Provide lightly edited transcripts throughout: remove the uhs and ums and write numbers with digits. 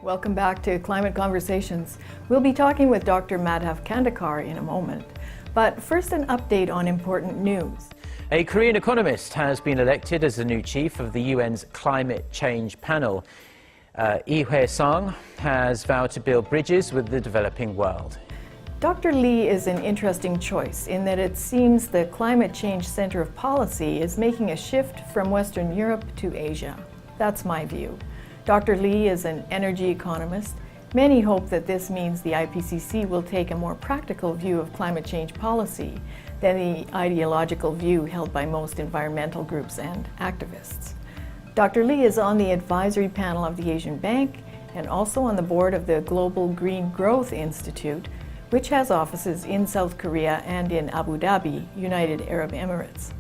Welcome back to Climate Conversations. We'll be talking with Dr. Madhav Khandekar in a moment. But first, an update on important news. A Korean economist has been elected as the new chief of the UN's climate change panel. Hoesung has vowed to build bridges with the developing world. Dr. Lee is an interesting choice in that it seems the Climate Change Center of Policy is making a shift from Western Europe to Asia. That's my view. Dr. Lee is an energy economist. Many hope that this means the IPCC will take a more practical view of climate change policy than the ideological view held by most environmental groups and activists. Dr. Lee is on the advisory panel of the Asian Bank and also on the board of the Global Green Growth Institute, which has offices in South Korea and in Abu Dhabi, United Arab Emirates.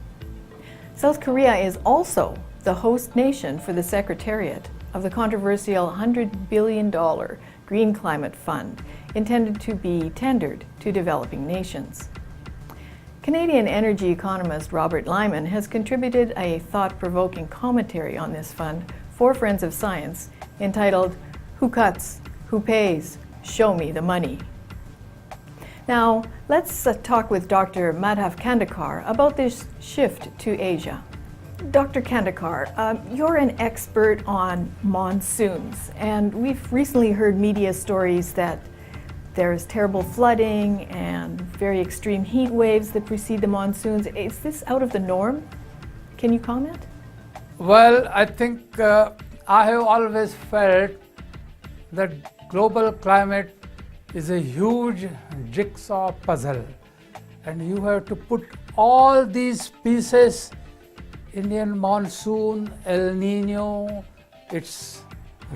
South Korea is also the host nation for the secretariat of the controversial $100 billion Green Climate Fund, intended to be tendered to developing nations. Canadian energy economist Robert Lyman has contributed a thought-provoking commentary on this fund for Friends of Science entitled, "Who Cuts? Who Pays? Show Me the Money." Now, let's talk with Dr. Madhav Khandekar about this shift to Asia. Dr. Khandekar, you're an expert on monsoons, and we've recently heard media stories that there's terrible flooding and very extreme heat waves that precede the monsoons. Is this out of the norm? Can you comment? Well, I think I have always felt that global climate is a huge jigsaw puzzle, and you have to put all these pieces: Indian monsoon, El Nino, its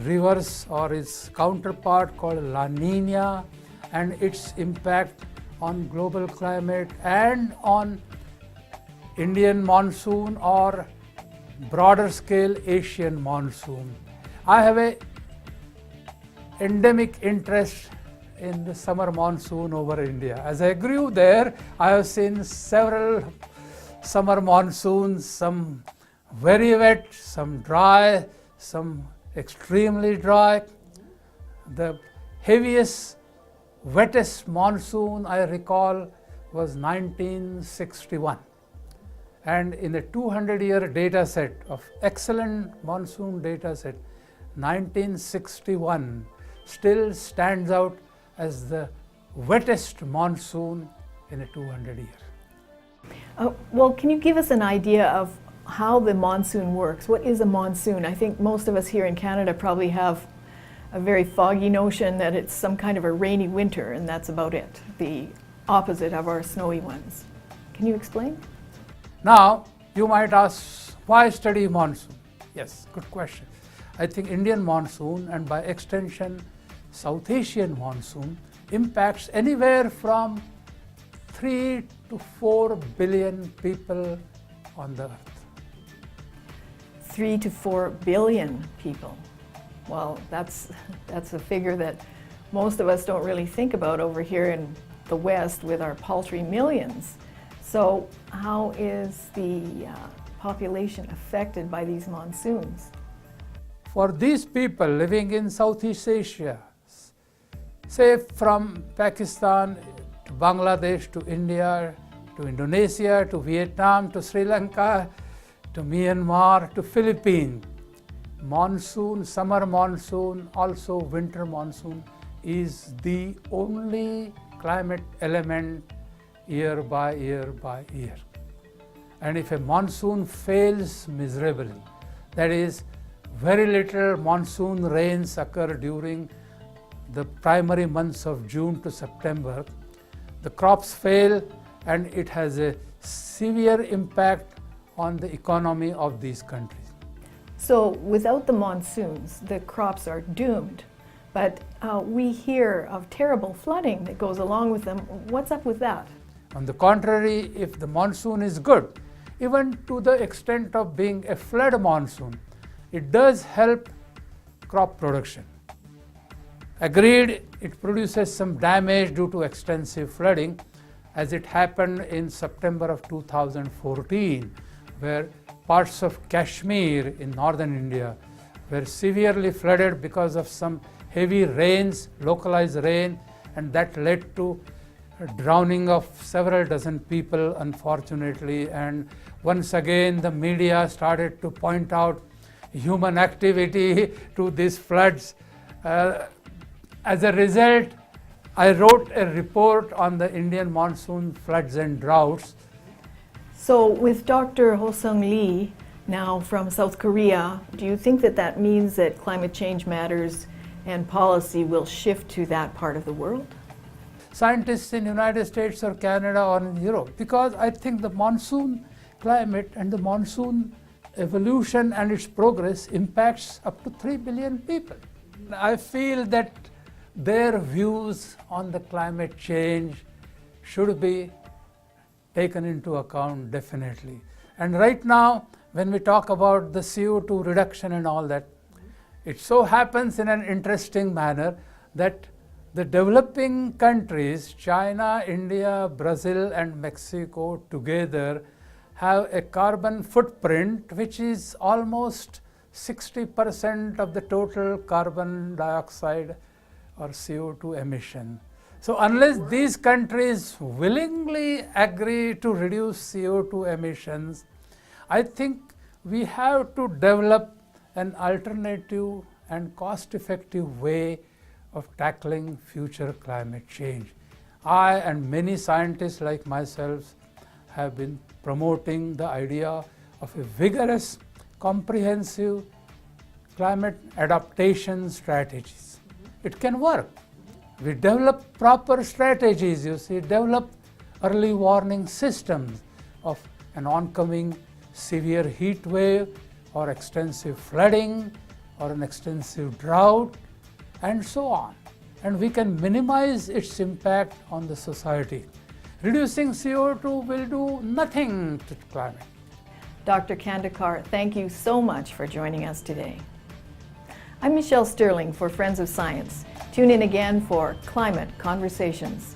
reverse or its counterpart called La Nina, and its impact on global climate and on Indian monsoon or broader scale Asian monsoon. I have a endemic interest in the summer monsoon over India. As I grew there, I have seen several summer monsoons, some very wet, some dry, some extremely dry. The heaviest, wettest monsoon I recall was 1961. And in the 200-year data set of excellent monsoon data set, 1961 still stands out as the wettest monsoon in a 200 years. Well, can you give us an idea of how the monsoon works? What is a monsoon? I think most of us here in Canada probably have a very foggy notion that it's some kind of a rainy winter, and that's about it, the opposite of our snowy ones. Can you explain? Now, you might ask, why study monsoon? Yes, good question. I think Indian monsoon, and by extension South Asian monsoon, impacts anywhere from 3 to 4 billion people on the earth. 3 to 4 billion people. Well, that's a figure that most of us don't really think about over here in the West with our paltry millions. So how is the population affected by these monsoons? For these people living in Southeast Asia, say from Pakistan to Bangladesh to India to Indonesia to Vietnam to Sri Lanka to Myanmar to Philippines, monsoon, summer monsoon, also winter monsoon is the only climate element year by year by year. And if a monsoon fails miserably, that is, very little monsoon rains occur during the primary months of June to September, the crops fail, and it has a severe impact on the economy of these countries. So without the monsoons, the crops are doomed. But we hear of terrible flooding that goes along with them. What's up with that? On the contrary, if the monsoon is good, even to the extent of being a flood monsoon, it does help crop production. Agreed, it produces some damage due to extensive flooding, as it happened in September of 2014, where parts of Kashmir in northern India were severely flooded because of some heavy rains, localized rain, and that led to a drowning of several dozen people, unfortunately. And once again, the media started to point out human activity to these floods. As a result, I wrote a report on the Indian monsoon floods and droughts. So with Dr. Hoesung Lee, now from South Korea, do you think that that means that climate change matters and policy will shift to that part of the world? Scientists in the United States or Canada or in Europe, because I think the monsoon climate and the monsoon evolution and its progress impacts up to 3 billion people. I feel that their views on the climate change should be taken into account definitely. And right now, when we talk about the CO2 reduction and all that, it so happens in an interesting manner that the developing countries, China, India, Brazil, and Mexico together have a carbon footprint which is almost 60% of the total carbon dioxide or CO2 emission. So unless these countries willingly agree to reduce CO2 emissions, I think we have to develop an alternative and cost-effective way of tackling future climate change. I and many scientists like myself have been promoting the idea of a vigorous, comprehensive climate adaptation strategies. It can work. We develop proper strategies, you see, develop early warning systems of an oncoming severe heat wave or extensive flooding or an extensive drought, and so on. And we can minimize its impact on the society. Reducing CO2 will do nothing to climate. Dr. Khandekar, thank you so much for joining us today. I'm Michelle Stirling for Friends of Science. Tune in again for Climate Conversations.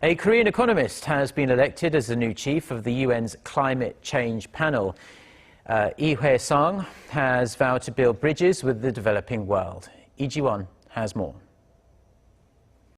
A Korean economist has been elected as the new chief of the UN's climate change panel. Hoesung has vowed to build bridges with the developing world. Lee Ji-won has more.